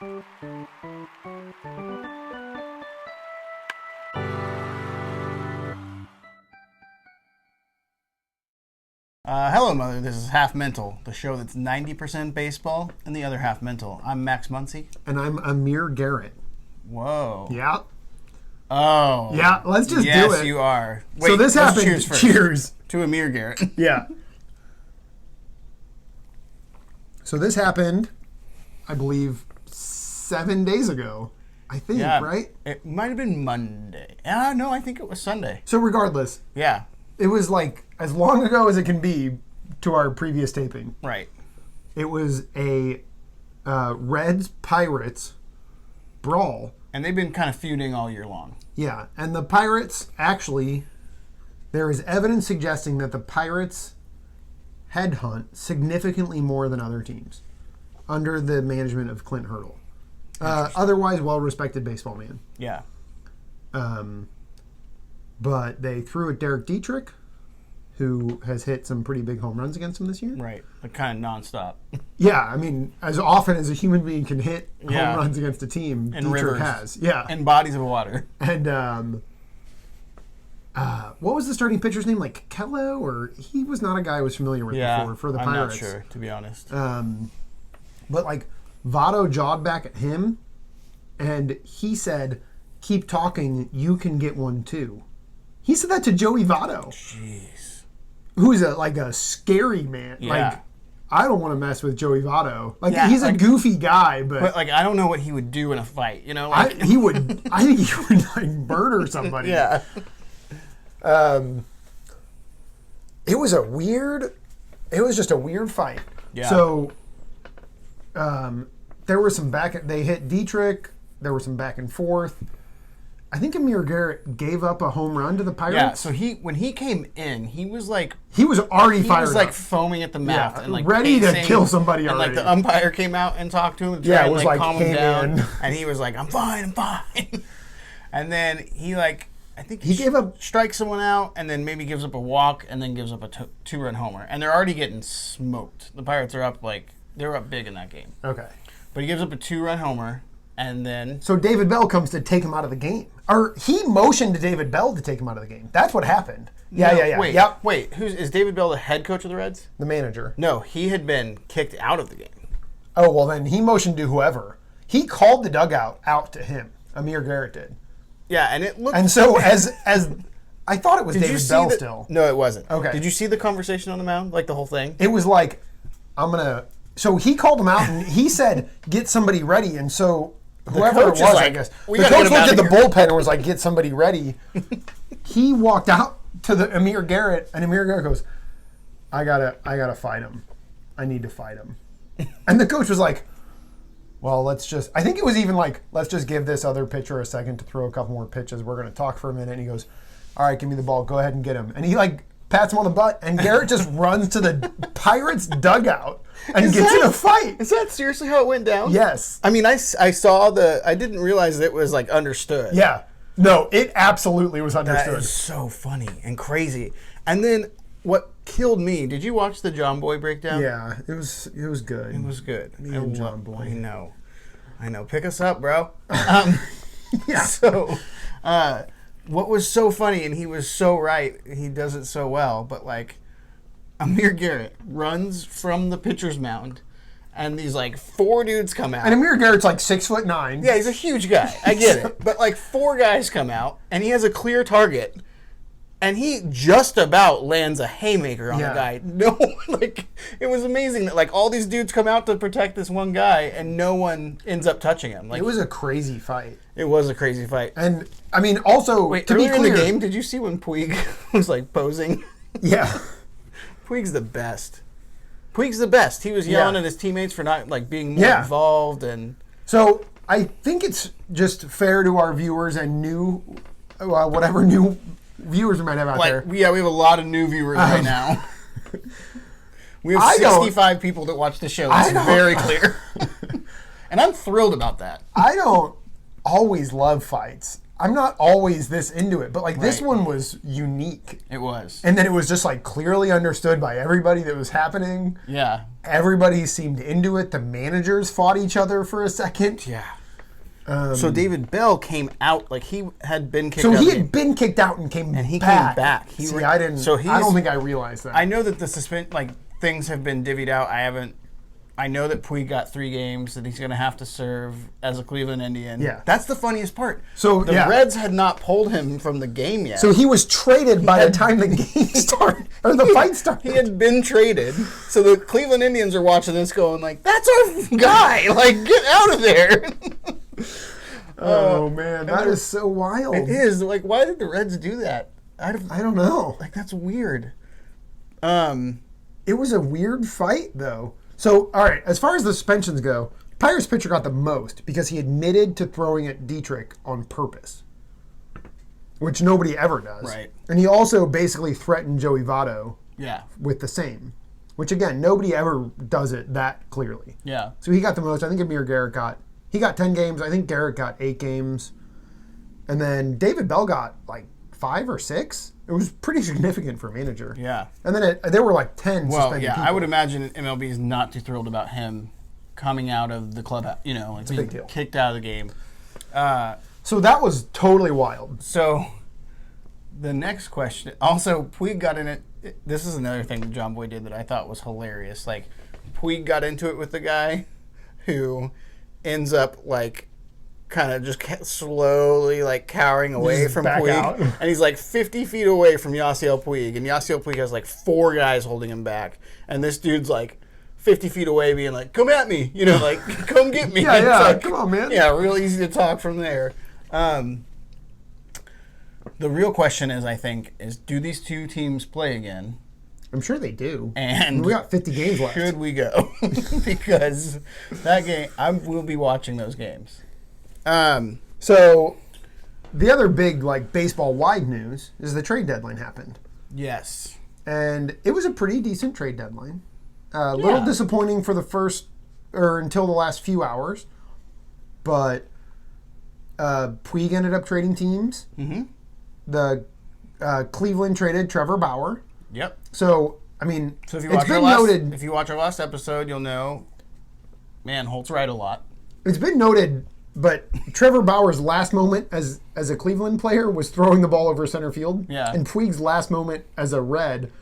Hello, Mother. This is Half Mental, the show that's 90% baseball and the other half mental. I'm Max Muncy. And I'm Amir Garrett. Whoa. Yeah. Oh. Yeah, let's just do it. Yes, you are. Wait, so this happened. Cheers first. Cheers. To Amir Garrett. Yeah. So this happened, I believe, 7 days ago. I think, right? It might have been Monday. No, I think it was Sunday. So regardless. Yeah. It was like as long ago as it can be to our previous taping. Right. It was a Reds-Pirates brawl. And they've been kind of feuding all year long. Yeah, and the Pirates actually, there is evidence suggesting that the Pirates headhunt significantly more than other teams under the management of Clint Hurdle. Otherwise well-respected baseball man. Yeah. But they threw at Derek Dietrich, who has hit some pretty big home runs against him this year. Right. Like kind of nonstop. Yeah, I mean, as often as a human being can hit home runs against a team, and Dietrich rivers. has. Yeah. And bodies of water. And what was the starting pitcher's name? Like Kello? Or he was not a guy I was familiar with before for the Pirates. I'm not sure, to be honest. But like Votto jawed back at him, and he said, "Keep talking, you can get one too." He said that to Joey Votto. Jeez. Who's a scary man. Yeah. Like, I don't want to mess with Joey Votto. Like, he's a goofy guy, but like, I don't know what he would do in a fight, you know? I think he would like murder somebody. Yeah. It was just a weird fight. Yeah. So, there was some they hit Dietrich. There was some back and forth. I think Amir Garrett gave up a home run to the Pirates. Yeah, so when he came in, he was like... He was already fired He was like up. foaming at the mouth. Yeah, and like ready to pacing, kill somebody and already. like the umpire came out and talked to him and tried to calm him down. And he was like, I'm fine. And then he I think he gave up... strikes someone out and then maybe gives up a walk and then gives up a two-run homer. And they're already getting smoked. The Pirates are up they were up big in that game. Okay. But he gives up a two-run homer. And then... So David Bell comes to take him out of the game. Or he motioned to David Bell to take him out of the game. That's what happened. Yeah. Wait. Is David Bell the head coach of the Reds? The manager. No, he had been kicked out of the game. Oh, well then he motioned to whoever. He called the dugout out to him. Amir Garrett did. Yeah, and it looked... And so as I thought it was David Bell still. No, it wasn't. Okay. Did you see the conversation on the mound? Like the whole thing? It was like, So he called him out and he said, get somebody ready. And so... Whoever it was, I guess. The coach looked at the bullpen and was like, get somebody ready. He walked out to the Amir Garrett, and Amir Garrett goes, I gotta fight him. I need to fight him. And the coach was like, well, I think it was even like, let's just give this other pitcher a second to throw a couple more pitches. We're going to talk for a minute. And he goes, all right, give me the ball. Go ahead and get him. And he pats him on the butt, and Garrett just runs to the Pirates dugout and gets in a fight. Is that seriously how it went down? Yes. I mean, I saw I didn't realize it was understood. Yeah. No, it absolutely was understood. That is so funny and crazy. And then what killed me, did you watch the John Boy breakdown? Yeah, it was good. It was good. Me and John Boy. I know. Pick us up, bro. Yeah. So, what was so funny, and he was so right, he does it so well, but Amir Garrett runs from the pitcher's mound, and these four dudes come out. And Amir Garrett's 6'9". Yeah, he's a huge guy. I get it. But four guys come out, and he has a clear target, and he just about lands a haymaker on the guy. No, it was amazing that all these dudes come out to protect this one guy, and no one ends up touching him. It was a crazy fight. It was a crazy fight. And I mean, also to be clear, in the game, did you see when Puig was posing? Yeah, Puig's the best. Puig's the best. He was yelling at his teammates for not being more involved, and so I think it's just fair to our viewers and whatever new viewers we might have out there. Yeah, we have a lot of new viewers right now. We have 65 people that watch the show. It's very clear. And I'm thrilled about that. I don't always love fights. I'm not always this into it, but like this one was unique. It was. And then it was just like clearly understood by everybody that was happening. Yeah. Everybody seemed into it. The managers fought each other for a second. Yeah. So David Bell came out, like he had been kicked out. So he had been kicked out and came came back. I didn't. So I don't think I realized that. I know that the things have been divvied out. I know that Puig got 3 games that he's going to have to serve as a Cleveland Indian. Yeah. That's the funniest part. So the Reds had not pulled him from the game yet. So he was traded by the time the game started, or the fight started. He had been traded. So the Cleveland Indians are watching this going like, that's our guy. Like, get out of there. Oh, man. That is so wild. It is. Like, why did the Reds do that? I don't know. Like, that's weird. It was a weird fight, though. So, all right, as far as the suspensions go, Pirates pitcher got the most because he admitted to throwing at Dietrich on purpose, which nobody ever does. Right. And he also basically threatened Joey Votto with the same, which, again, nobody ever does it that clearly. Yeah. So he got the most. I think Amir Garrett got 10 games. I think Garrett got 8 games. And then David Bell got like 5 or 6. It was pretty significant for a manager. Yeah. And then there were like 10 suspended people. I would imagine MLB is not too thrilled about him coming out of the club, like being kicked out of the game. So that was totally wild. So the next question, also Puig got in it. This is another thing that John Boy did that I thought was hilarious. Like Puig got into it with the guy who ends up like kind of just slowly like cowering away from Puig. And he's like 50 feet away from Yasiel Puig. And Yasiel Puig has like 4 guys holding him back. And this dude's like 50 feet away being like, come at me. Like, come get me. Like, come on, man. Yeah, real easy to talk from there. The real question is, I think, do these 2 teams play again? I'm sure they do. And we got 50 games left. Should we go? Because that game, we'll be watching those games. So the other big like baseball wide news is the trade deadline happened. Yes. And it was a pretty decent trade deadline. A little disappointing for the first or until the last few hours. But Puig ended up trading teams. Mm-hmm. The Cleveland traded Trevor Bauer. Yep. So, I mean, if you watch our last episode, you'll know, man, Holt's right a lot. It's been noted. But Trevor Bauer's last moment as a Cleveland player was throwing the ball over center field. Yeah. And Puig's last moment as a Red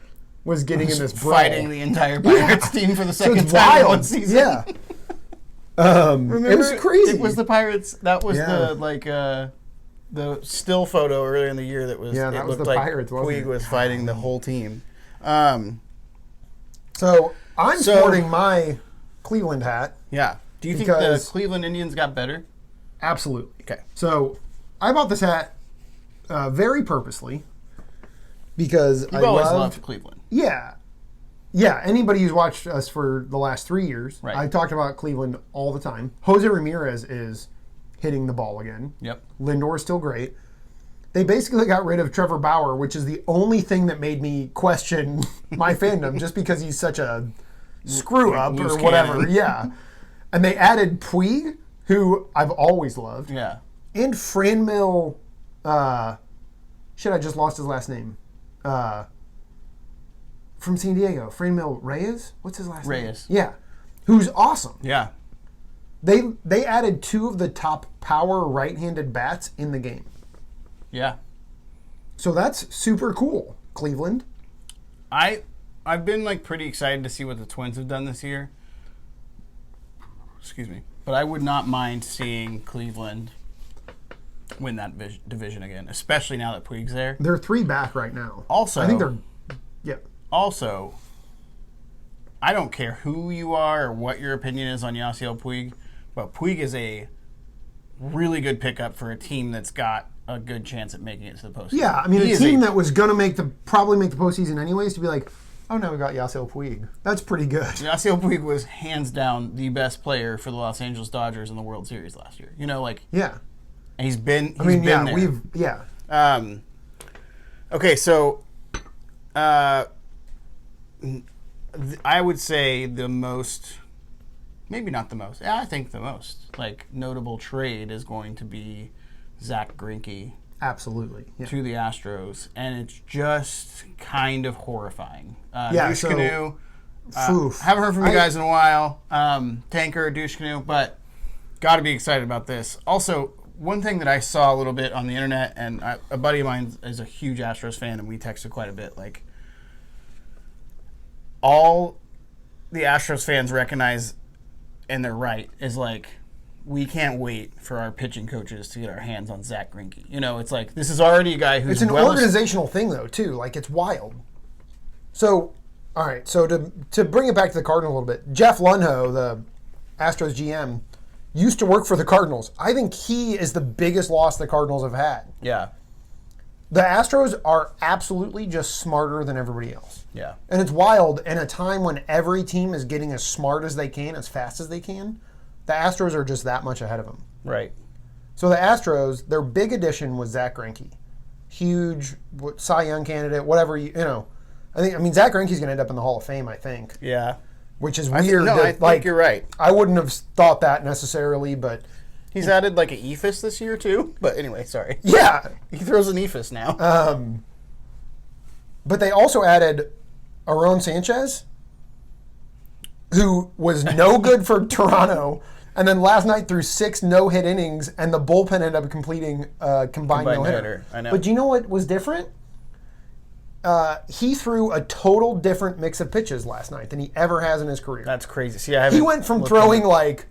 was getting in this brawl. Fighting the entire Pirates team for the second so time wild. in one season. Yeah. Remember, it was crazy. It was the Pirates. That was the still photo earlier in the year that was. Yeah, that was the like Pirates. Puig was fighting the whole team. So I'm sporting my Cleveland hat. Yeah. Do you think the Cleveland Indians got better? Absolutely. Okay. So I bought this hat very purposely because You've always loved Cleveland. Yeah. Yeah. Anybody who's watched us for the last 3 years, I talked about Cleveland all the time. Jose Ramirez is hitting the ball again. Yep. Lindor is still great. They basically got rid of Trevor Bauer, which is the only thing that made me question my fandom, just because he's such a screw up or whatever. Cannon. Yeah. And they added Puig, who I've always loved. Yeah. And Franmil, I just lost his last name. From San Diego. Franmil Reyes? What's his last name? Reyes. Yeah. Who's awesome. Yeah. They added 2 of the top power right-handed bats in the game. Yeah. So that's super cool, Cleveland. I've been like pretty excited to see what the Twins have done this year. Excuse me. But I would not mind seeing Cleveland win that division again, especially now that Puig's there. They're 3 back right now. Also, I think they're, yeah. Also, I don't care who you are or what your opinion is on Yasiel Puig, but Puig is a really good pickup for a team that's got a good chance at making it to the postseason. Yeah, I mean, a team that was going to probably make the postseason anyways, to be like, oh no, we got Yasiel Puig. That's pretty good. Yasiel Puig was hands down the best player for the Los Angeles Dodgers in the World Series last year. Yeah. And he's been there. Okay, so I would say the most, maybe not the most, I think the most notable trade is going to be Zach Greinke Absolutely. Yeah. to the Astros, and it's just kind of horrifying. Douche Canoe. Haven't heard from you guys in a while. Tanker, Douche Canoe, but got to be excited about this. Also, one thing that I saw a little bit on the internet, and a buddy of mine is a huge Astros fan, and we texted quite a bit. Like, all the Astros fans recognize, and they're right, is like, we can't wait for our pitching coaches to get our hands on Zach Greinke. You know, it's like, this is already a guy who's... It's an organizational thing, though, too. Like, it's wild. So, all right. So, to bring it back to the Cardinals a little bit, Jeff Lunho, the Astros GM, used to work for the Cardinals. I think he is the biggest loss the Cardinals have had. Yeah. The Astros are absolutely just smarter than everybody else. Yeah. And it's wild in a time when every team is getting as smart as they can, as fast as they can. The Astros are just that much ahead of them. Right. So the Astros, their big addition was Zach Greinke. Huge Cy Young candidate, whatever, you know. I mean, Zach Greinke's going to end up in the Hall of Fame, I think. Yeah. Which is weird. I think you're right. I wouldn't have thought that necessarily, but... He's added like an eephus this year, too. But anyway, sorry. Yeah. He throws an eephus now. But they also added Aaron Sanchez, who was no good for Toronto, and then last night threw 6 no-hit innings, and the bullpen ended up completing a combined no-hitter. I know. But do you know what was different? He threw a total different mix of pitches last night than he ever has in his career. That's crazy. See, he went from throwing like,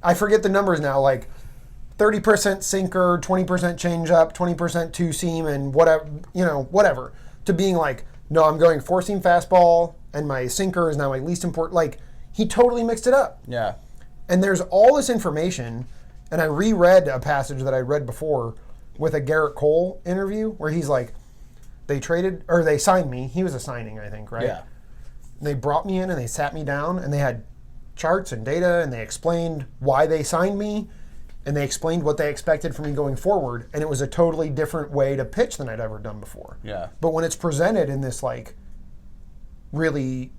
I forget the numbers now, like 30% sinker, 20% changeup, 20% two-seam, and whatever, to being like, no, I'm going 4-seam fastball, and my sinker is now my least important. Like, he totally mixed it up. Yeah. And there's all this information, and I reread a passage that I read before with a Garrett Cole interview where he's like, they signed me. He was a signing, I think, right? Yeah. They brought me in and they sat me down and they had charts and data and they explained why they signed me and they explained what they expected from me going forward, and it was a totally different way to pitch than I'd ever done before. Yeah. But when it's presented in this like really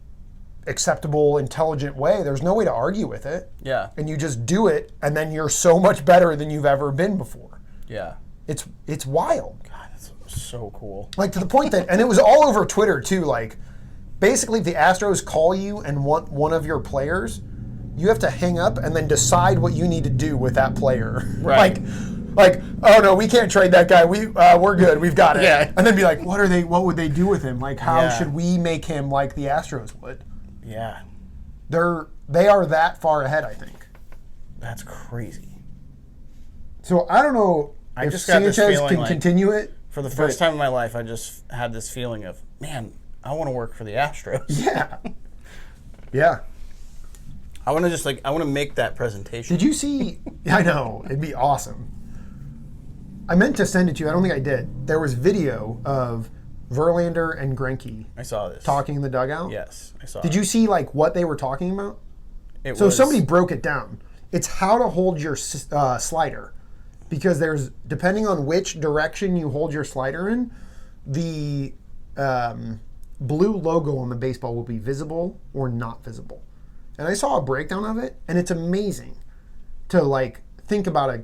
acceptable, intelligent way, there's no way to argue with it. Yeah. And you just do it, and then you're so much better than you've ever been before. Yeah. It's wild. God, that's so cool. Like, to the point that, and it was all over Twitter too, like, basically if the Astros call you and want one of your players, you have to hang up and then decide what you need to do with that player. Right. Like, oh no, we can't trade that guy. We're good. We've got it. Yeah. And then be like, what would they do with him? Like, how should we make him like the Astros would? Yeah. They are that far ahead, I think. That's crazy. So I don't know if Sanchez can continue it. For the first time in my life, I just had this feeling of, man, I want to work for the Astros. Yeah. Yeah. I want to make that presentation. Did you see? I know. It'd be awesome. I meant to send it to you. I don't think I did. There was video of Verlander and Greinke. I saw this. Talking in the dugout? Yes, I saw it. Did you see like what they were talking about? Somebody broke it down. It's how to hold your slider. Because there's, depending on which direction you hold your slider in, the blue logo on the baseball will be visible or not visible. And I saw a breakdown of it, and it's amazing to like think about a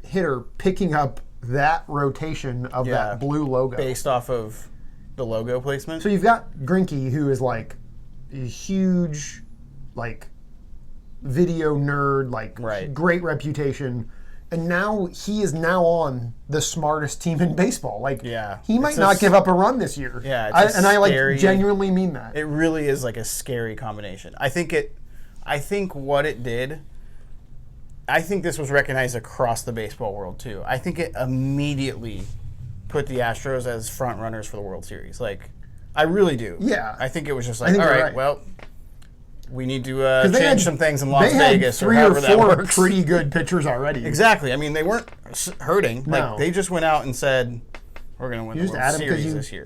hitter picking up that rotation of that blue logo. Based off of the logo placement? So you've got Greinke, who is like a huge, like, video nerd, like great reputation. And now he is now on the smartest team in baseball. Like, he might not give up a run this year. Yeah, I genuinely mean that. It really is like a scary combination. I think what it did, I think this was recognized across the baseball world too. I think it immediately put the Astros as front runners for the World Series. Like, I really do. Yeah. I think it was just like, all right, well, we need to change some things in Las Vegas or however that works. They had 3 or 4 pretty good pitchers already. Exactly. I mean, they weren't hurting. No. Like, they just went out and said, we're going to win the World Series this year.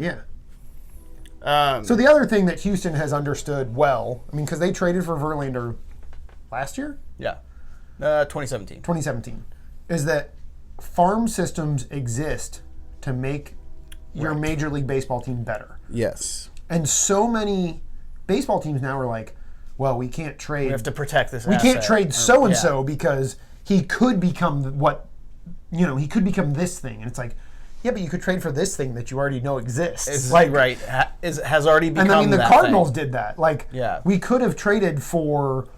Yeah. So the other thing that Houston has understood well, I mean, because they traded for Verlander last year? Yeah. 2017. 2017. Is that farm systems exist to make your Major League Baseball team better. Yes. And so many baseball teams now are like, well, we can't trade. We have to protect this asset. We can't trade so-and-so because he could become what he could become this thing. And it's like, yeah, but you could trade for this thing that you already know exists. Has already become. And I mean, the Cardinals thing. did that. We could have traded for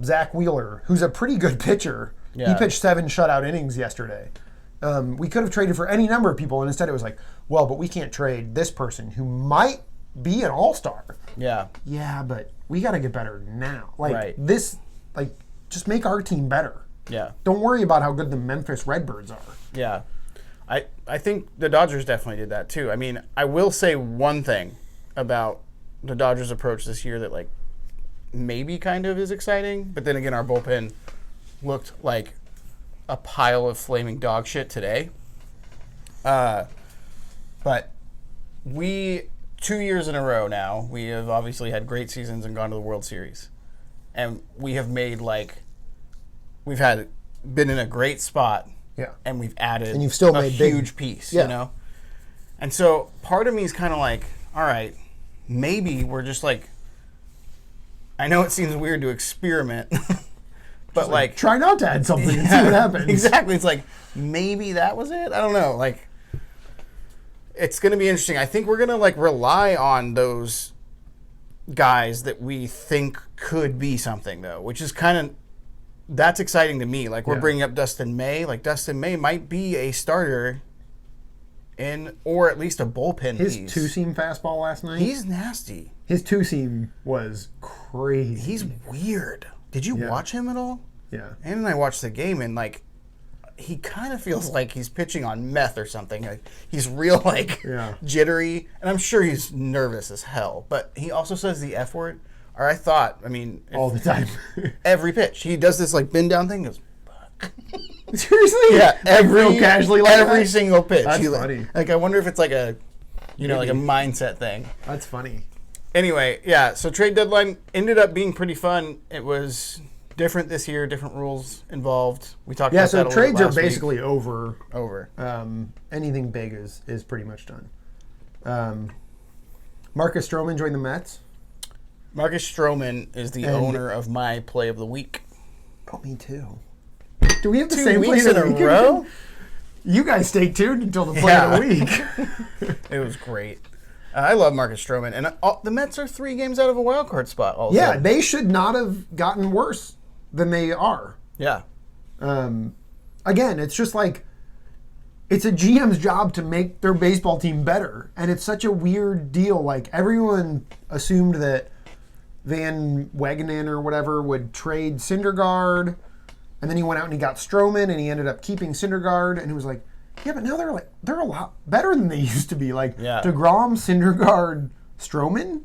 Zach Wheeler, who's a pretty good pitcher. Yeah. He pitched 7 shutout innings yesterday. We could have traded for any number of people, and instead it was like, well, but we can't trade this person who might be an all-star. Yeah. Yeah, but we got to get better now. This, just make our team better. Yeah. Don't worry about how good the Memphis Redbirds are. Yeah. I think the Dodgers definitely did that too. I mean, I will say one thing about the Dodgers' approach this year that maybe kind of is exciting, but then again, our bullpen looked like a pile of flaming dog shit today. But 2 years in a row now, we have obviously had great seasons and gone to the World Series. And we have made been in a great spot. Yeah. And we've added and you've still made huge piece, And so part of me is kind of like, all right, maybe we're just I know it seems weird to experiment, but try not to add something and see what happens. Exactly. It's maybe that was it. I don't know. It's going to be interesting. I think we're going to rely on those guys that we think could be something though, which is that's exciting to me. We're bringing up Dustin May. Dustin May might be a starter or at least a bullpen piece. His two-seam fastball last night? He's nasty. His two-seam was crazy. He's weird. Did you watch him at all? Yeah. Ann and I watched the game, and he kind of feels like he's pitching on meth or something. He's real jittery, and I'm sure he's nervous as hell. But he also says the F word. Or all the time. Every pitch. He does this bend down thing, goes, fuck. Seriously? Yeah, real casually every single pitch. That's funny. I wonder if it's a mindset thing. That's funny. Anyway, yeah, so trade deadline ended up being pretty fun. It was different this year, different rules involved. We talked about that a little so trades are last basically week. over. Anything big is pretty much done. Marcus Stroman joined the Mets. Marcus Stroman is the owner of my play of the week. Oh, me too. Do we have the 2 same play weeks in a row? You guys stay tuned until the play of the week. It was great. I love Marcus Stroman. And the Mets are 3 games out of a wild card spot. They should not have gotten worse than they are. Yeah. Again, it's just it's a GM's job to make their baseball team better. And it's such a weird deal. Everyone assumed that Van Wagenen or whatever would trade Syndergaard, and then he went out and he got Stroman, and he ended up keeping Syndergaard, and he was yeah, but now they're a lot better than they used to be. DeGrom, Syndergaard, Stroman,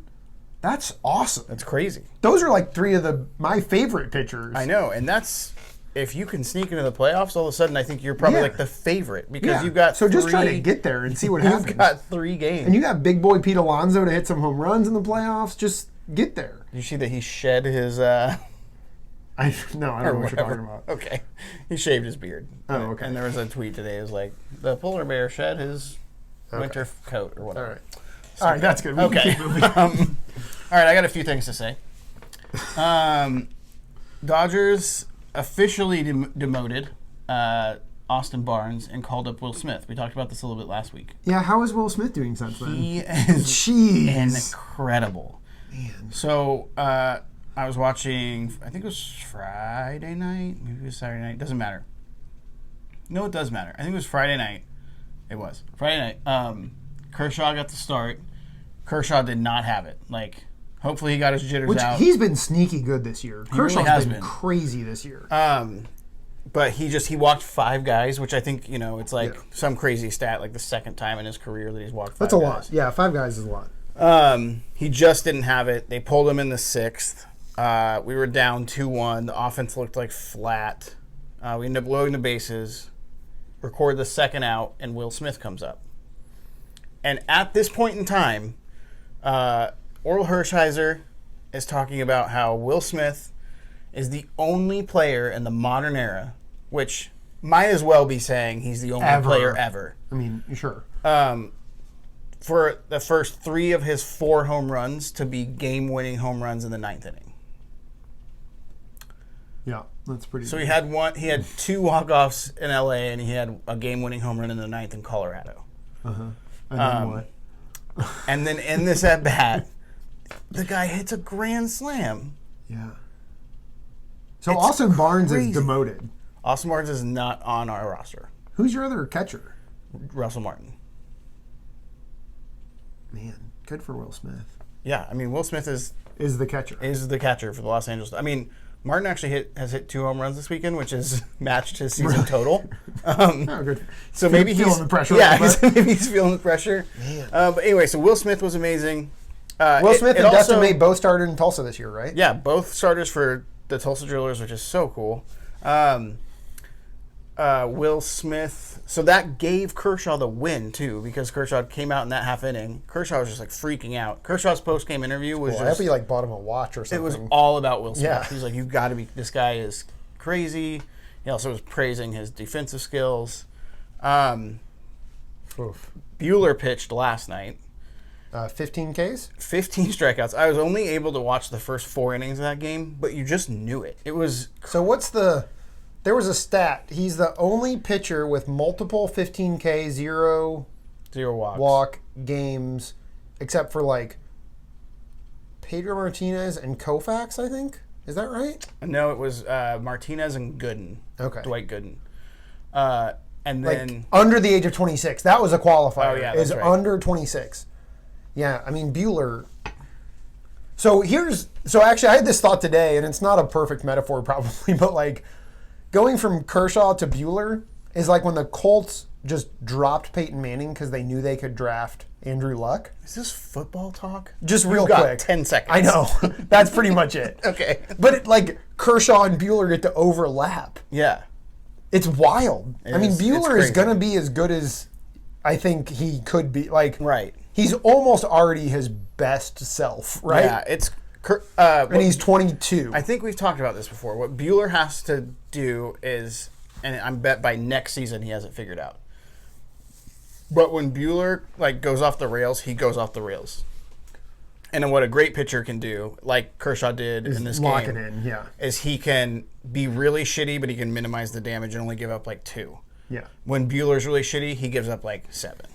that's awesome. That's crazy. Those are 3 of my favorite pitchers. I know, and that's if you can sneak into the playoffs, all of a sudden I think you're probably the favorite because you've got just try to get there and see what happens. You've got 3 games, and you got big boy Pete Alonso to hit some home runs in the playoffs. Just get there. You see that he shed his. I don't know what you're talking about. Okay, he shaved his beard. Oh, okay. And there was a tweet today. It was the polar bear shed his winter coat or whatever. All right, that's good. We okay. can keep moving. All right, I got a few things to say. Dodgers officially demoted Austin Barnes and called up Will Smith. We talked about this a little bit last week. Yeah, how is Will Smith doing since then? He is incredible. Man. So I was watching, I think it was Friday night, maybe it was Saturday night, doesn't matter. No, it does matter. I think it was Friday night. It was. Friday night. Kershaw got the start. Kershaw did not have it. Hopefully he got his jitters out. He's been sneaky good this year. Kershaw's been crazy this year. But he walked 5 guys, which I think, it's some crazy stat, the second time in his career that he's walked 5 guys. That's a lot. Yeah, 5 guys is a lot. He just didn't have it. They pulled him in the 6th. We were down 2-1. The offense looked flat. We ended up loading the bases, record the second out, and Will Smith comes up. And at this point in time, Orel Hershiser is talking about how Will Smith is the only player in the modern era, which might as well be saying he's the only player ever. I mean, sure. For the first 3 of his 4 home runs to be game-winning home runs in the 9th inning. Yeah, That's pretty. So he had 2 walk-offs in LA, and he had a game-winning home run in the 9th in Colorado. And then what? And then in this at bat, the guy hits a grand slam. Yeah. So Austin Barnes is demoted. Austin Barnes is not on our roster. Who's your other catcher? Russell Martin. Man, good for Will Smith. Yeah, I mean, Will Smith is the catcher. Is the catcher for the Los Angeles. I mean, Martin actually has hit 2 home runs this weekend, which has matched his season total. Good. So maybe he's feeling the pressure. Yeah, maybe he's feeling the pressure. Man. But anyway, so Will Smith was amazing. Will Smith and Dustin May both started in Tulsa this year, right? Yeah, both starters for the Tulsa Drillers, which is so cool. Will Smith, so that gave Kershaw the win too, because Kershaw came out in that half inning. Kershaw was just like freaking out. Kershaw's post-game interview was I hope he like bought him a watch or something. It was all about Will Smith. Yeah. He's like, you've got to be, this guy is crazy. He also was praising his defensive skills. Buehler pitched last night. 15 Ks? 15 strikeouts. I was only able to watch the first 4 innings of that game, but you just knew it. It was... So there was a stat. He's the only pitcher with multiple 15K, zero walk games, except for like Pedro Martinez and Koufax, I think. Is that right? No, it was Martinez and Gooden. Okay. Dwight Gooden. And then... Like, under the age of 26. That was a qualifier. Oh, yeah, that's right. Under 26. Yeah, I mean, Buehler... So actually, I had this thought today, and it's not a perfect metaphor probably, but like... Going from Kershaw to Buehler is like when the Colts just dropped Peyton Manning because they knew they could draft Andrew Luck. Is this football talk? Just real quick. 10 seconds. I know. That's pretty much it. Okay. But Kershaw and Buehler get to overlap. Yeah. It's wild. Buehler is going to be as good as I think he could be. Right. He's almost already his best self, right? Yeah, it's... and he's 22. I think we've talked about this before. What Buehler has to do is, and I bet by next season he has it figured out. But when Buehler goes off the rails, he goes off the rails. And then what a great pitcher can do, like Kershaw did in this lock game, it in, yeah, is he can be really shitty, but he can minimize the damage and only give up 2. Yeah. When Buehler's really shitty, he gives up 7.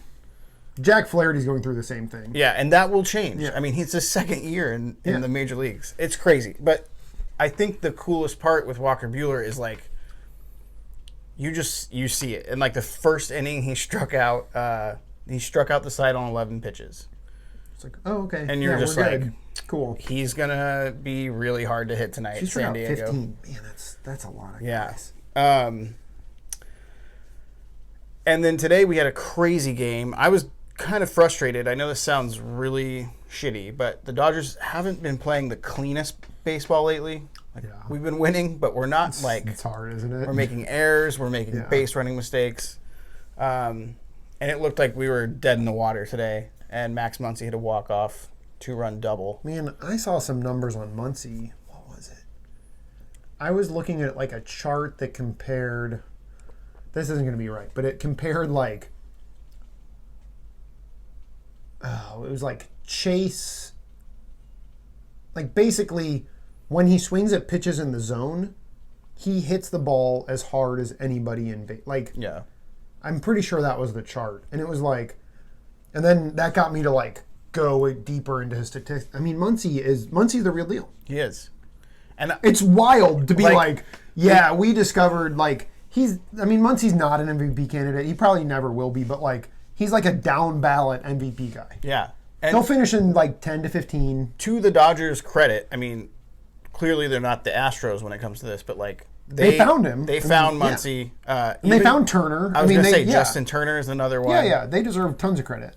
Jack Flaherty's going through the same thing. Yeah, and that will change. Yeah. I mean, it's his second year in the major leagues. It's crazy. But I think the coolest part with Walker Buehler is you see it. In the first inning, he struck out the side on 11 pitches. It's like, oh, okay. And you're just good. Cool. He's gonna be really hard to hit tonight in San Diego. 15. Man, that's a lot of guys. And then today we had a crazy game. I was kind of frustrated. I know this sounds really shitty, but the Dodgers haven't been playing the cleanest baseball lately. We've been winning, but we're not it's hard, isn't it? We're making errors. We're making base running mistakes. And it looked like we were dead in the water today. And Max Muncy hit a walk-off 2-run double. Man, I saw some numbers on Muncy. What was it? I was looking at a chart that compared... This isn't going to be right, but it compared it was Chase. Basically, when he swings at pitches in the zone, he hits the ball as hard as anybody in yeah. I'm pretty sure that was the chart, and it was and then that got me to go deeper into his statistics. I mean, Muncy's the real deal. He is, and it's wild to be we discovered Muncy's not an MVP candidate. He probably never will be, but he's a down ballot MVP guy. Yeah. And he'll finish in 10 to 15. To the Dodgers' credit, I mean, clearly they're not the Astros when it comes to this, but they found him. They found Muncy. And they found Turner. I was going to say Justin Turner is another one. Yeah, they deserve tons of credit.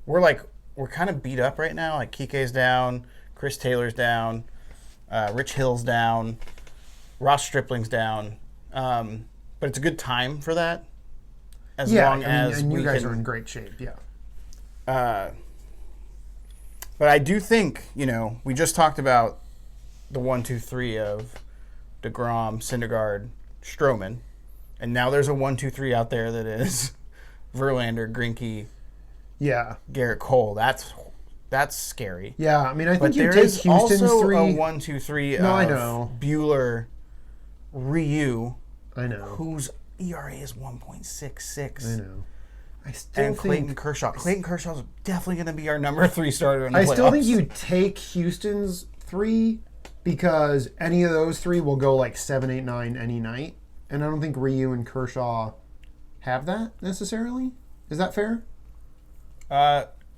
We're kind of beat up right now. Kike's down, Chris Taylor's down, Rich Hill's down. Ross Stripling's down, but it's a good time for that. As long as and you guys are in great shape, yeah. But I do think we just talked about the 1, 2, 3 of DeGrom, Syndergaard, Stroman, and now there's a 1, 2, 3 out there that is Verlander, Greinke, yeah, Garrett Cole. That's scary. Yeah, I mean, I think But you there take is Houston's also 3. a 1, 2, 3 No, I of know. Buehler, Ryu, I know. whose ERA is 1.66. I know. I still And Clayton Kershaw. Clayton Kershaw is definitely going to be our number 3 starter in the playoffs. I still think you take Houston's 3 because any of those 3 will go like 7, 8, 9 any night. And I don't think Ryu and Kershaw have that necessarily. Is that fair?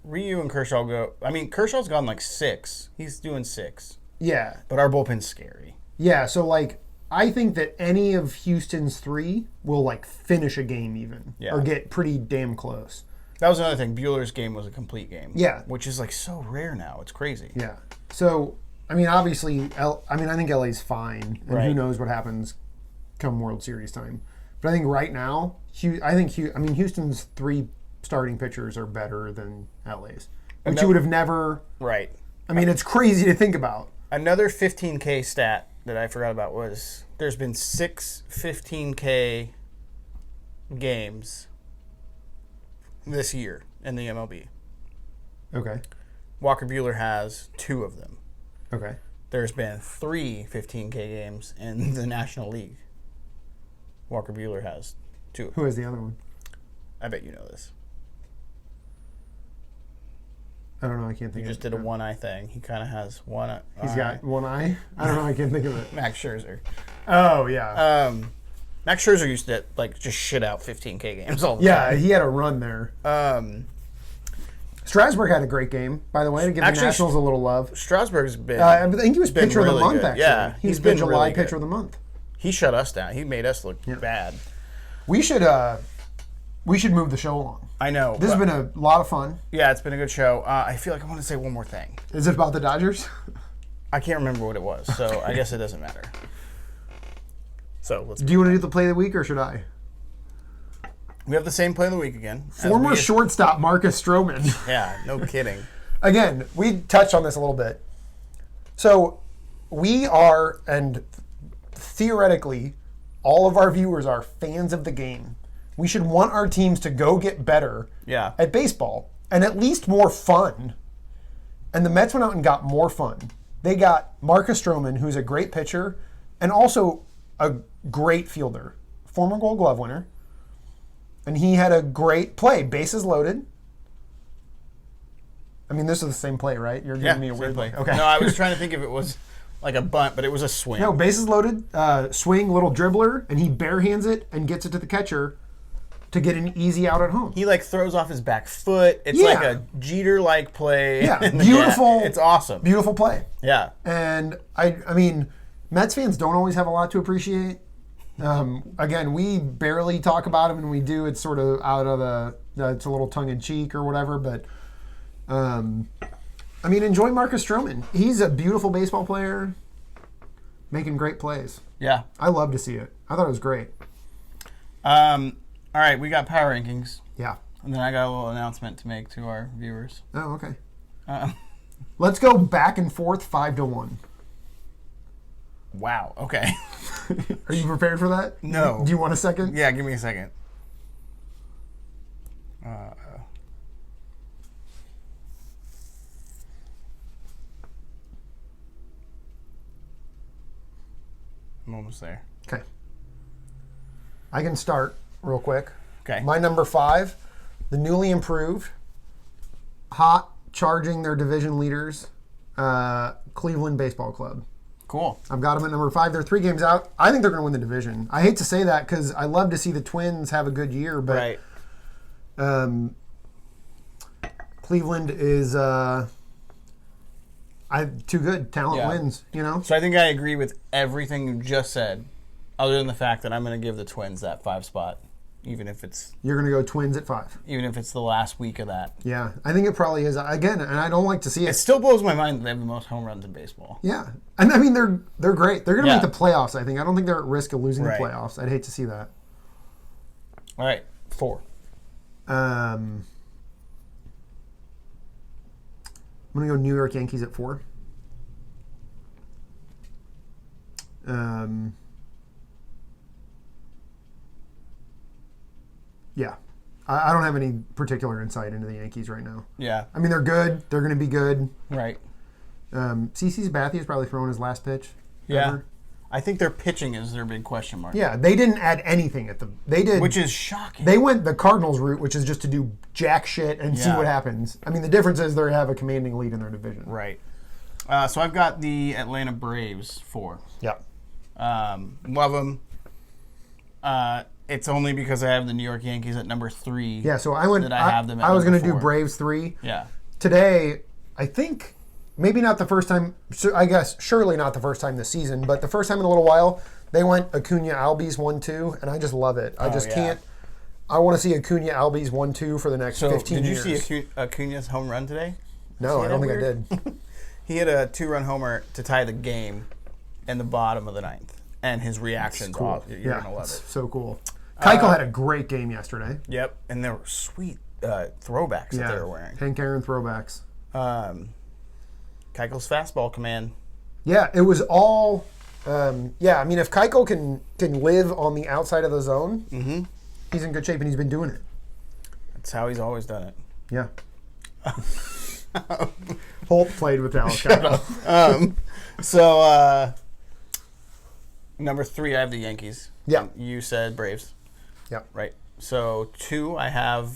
Ryu and Kershaw go. I mean, Kershaw's gone like 6. He's doing 6. Yeah. But our bullpen's scary. Yeah, so like I think that any of Houston's 3 will like finish a game even or get pretty damn close. That was another thing. Buehler's game was a complete game. Yeah. Which is like so rare now. It's crazy. Yeah. So, I mean, obviously, I think LA's fine. And who knows what happens come World Series time. But I think right now, Houston's 3 starting pitchers are better than LA's. Which you would have never... Right. I mean, it's crazy to think about. Another 15K stat that I forgot about was there's been 6 15K games this year in the MLB. Okay. Walker Buehler has 2 of them. Okay. There's been 3 15K games in the National League. Walker Buehler has 2. Who is the other one? I bet you know this. I don't know. I can't think You of it. just did a one-eye thing. He kind of has one eye. He's got one eye? I don't know. I can't think of it. Max Scherzer. Oh, yeah. Max Scherzer used to like just shit out 15K games all the time. Yeah, he had a run there. Strasburg had a great game, by the way, to give the Nationals a little love. Strasburg's been. I think he was pitcher of the month, good. actually. Yeah, he's been July really pitcher of the month. He shut us down. He made us look bad. We should move the show along. I know. This has been a lot of fun. Yeah, it's been a good show. I feel like I want to say one more thing. Is it about the Dodgers? I can't remember what it was, so I guess it doesn't matter. So let's. Do you want to do the play of the week, or should I? We have the same play of the week again. Former shortstop Marcus Stroman. Yeah, no kidding. Again, we touched on this a little bit. So we are, and theoretically, all of our viewers are fans of the game. We should want our teams to go get better at baseball and at least more fun. And the Mets went out and got more fun. They got Marcus Stroman, who's a great pitcher and also a great fielder, former Gold Glove winner. And he had a great play, bases loaded. I mean, this is the same play, right? You're giving me a weird play. Okay. No, I was trying to think if it was like a bunt, but it was a swing. No, bases loaded, swing, little dribbler, and he barehands it and gets it to the catcher to get an easy out at home. He like throws off his back foot. It's like a Jeter-like play. Yeah, beautiful. It's awesome. Beautiful play. Yeah. And I mean, Mets fans don't always have a lot to appreciate. Again, we barely talk about him, and we do. It's sort of out of it's a little tongue-in-cheek or whatever, but I mean, enjoy Marcus Stroman. He's a beautiful baseball player, making great plays. Yeah. I love to see it. I thought it was great. All right, we got power rankings. Yeah. And then I got a little announcement to make to our viewers. Oh, okay. Let's go back and forth 5-1. Wow. Okay. Are you prepared for that? No. Do you want a second? Yeah, give me a second. I'm almost there. Okay. I can start real quick. Okay. My number 5, the newly improved, hot, charging their division leaders, Cleveland Baseball Club. Cool. I've got them at number 5. They're 3 games out. I think they're going to win the division. I hate to say that because I love to see the Twins have a good year, but Cleveland is too good. Talent wins, you know? So I think I agree with everything you just said, other than the fact that I'm going to give the Twins that 5 spot, even if it's... You're going to go Twins at 5. Even if it's the last week of that. Yeah, I think it probably is. Again, and I don't like to see it. It still blows my mind that they have the most home runs in baseball. Yeah. And I mean, they're great. They're going to make the playoffs, I think. I don't think they're at risk of losing the playoffs. I'd hate to see that. All right, 4. I'm going to go New York Yankees at 4. Yeah. I don't have any particular insight into the Yankees right now. Yeah. I mean, they're good. They're going to be good. Right. CC Sabathia is probably throwing his last pitch. Yeah. Ever. I think their pitching is their big question mark. Yeah, they didn't add anything at the. They did, which is shocking. They went the Cardinals route, which is just to do jack shit and see what happens. I mean, the difference is they have a commanding lead in their division. Right. So I've got the Atlanta Braves 4. Yeah. Love them. It's only because I have the New York Yankees at number 3. Yeah. So I went. That I have them. At I was going to do Braves 3. Yeah. Today, I think. Maybe not the first time, I guess surely not the first time this season, but the first time in a little while, they went Acuna Albies 1-2, and I just love it. I can't. I want to see Acuna Albies 1-2 for the next 15 years. Did you see Acuna's home run today? No, I don't think I did. He had a 2-run homer to tie the game in the bottom of the 9th, and his reaction, cool. You're going to love it. So cool. Keuchel had a great game yesterday. Yep, and there were sweet throwbacks that they were wearing. Hank Aaron throwbacks. Keuchel's fastball command. Yeah, it was all. I mean, if Keuchel can live on the outside of the zone, he's in good shape, and he's been doing it. That's how he's always done it. Yeah. Holt played with Dallas Keuchel. So, number 3, I have the Yankees. Yeah. You said Braves. Yeah. Right. So, 2, I have,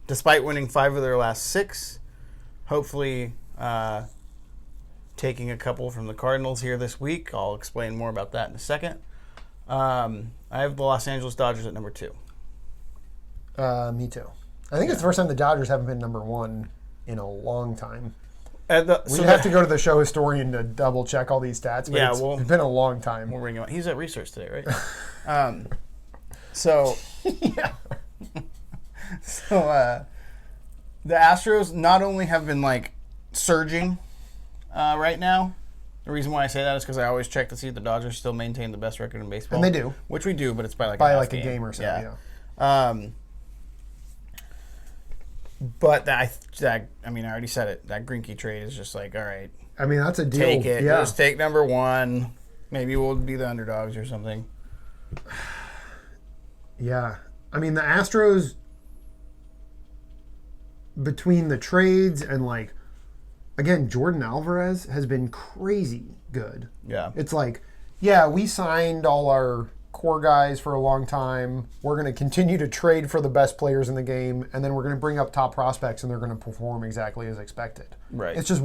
despite winning 5 of their last 6, hopefully taking a couple from the Cardinals here this week. I'll explain more about that in a second. I have the Los Angeles Dodgers at number 2. Me too. I think it's the first time the Dodgers haven't been number 1 in a long time. We have to go to the show historian to double check all these stats, but it's been a long time. We'll ring him. He's at research today, right? So the Astros not only have been surging right now. The reason why I say that is because I always check to see if the Dodgers still maintain the best record in baseball. And they do. Which we do, but it's by a game or so, yeah. But I already said it. That Greinke trade is just all right. I mean, that's a deal. Take it. Yeah. Just take number 1. Maybe we'll be the underdogs or something. Yeah. I mean, the Astros, between the trades and again, Jordan Alvarez has been crazy good. Yeah. It's we signed all our core guys for a long time. We're going to continue to trade for the best players in the game, and then we're going to bring up top prospects, and they're going to perform exactly as expected. Right. It's just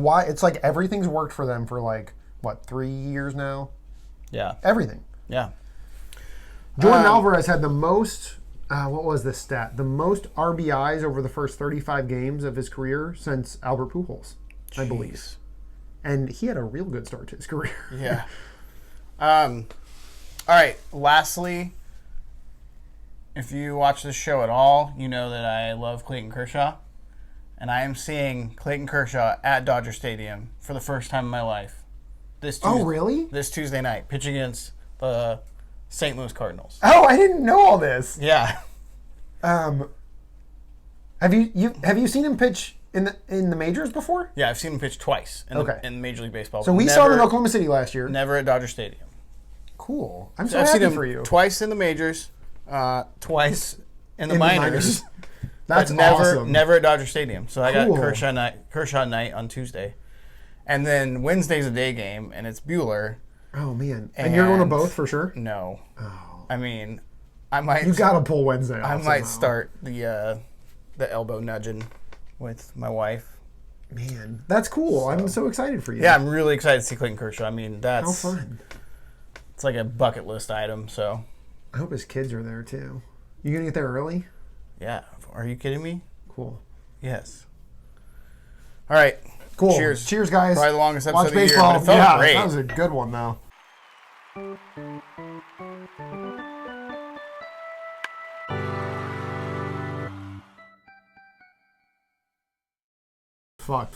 everything's worked for them for 3 years now? Yeah. Everything. Yeah. Jordan Alvarez had the most, what was this stat? The most RBIs over the first 35 games of his career since Albert Pujols. I believe. And he had a real good start to his career. Yeah. All right. Lastly, if you watch this show at all, you know that I love Clayton Kershaw. And I am seeing Clayton Kershaw at Dodger Stadium for the first time in my life. Oh, really? This Tuesday night, pitch against the St. Louis Cardinals. Oh, I didn't know all this. Yeah. Have you seen him pitch in the majors before? Yeah, I've seen him pitch twice in Major League Baseball. So we saw him in Oklahoma City last year. Never at Dodger Stadium. Cool. I'm so happy for you. Twice in the majors, twice in the minors. That's awesome. Never at Dodger Stadium. So I got Kershaw night on Tuesday. And then Wednesday's a day game, and it's Buehler. Oh, man. And you're going to both for sure? No. Oh. I mean, I might... You got to pull Wednesday off I might somehow. start the elbow nudging with my wife. Man, that's cool. So, I'm so excited for you. Yeah, I'm really excited to see Clayton Kershaw. I mean, that's... How fun. It's like a bucket list item, so... I hope his kids are there, too. You going to get there early? Yeah. Are you kidding me? Cool. Yes. All right. Cool. Cheers. Cheers, guys. Probably the longest episode Watch of the year. baseball. But it felt great. That was a good one, though. Fuck.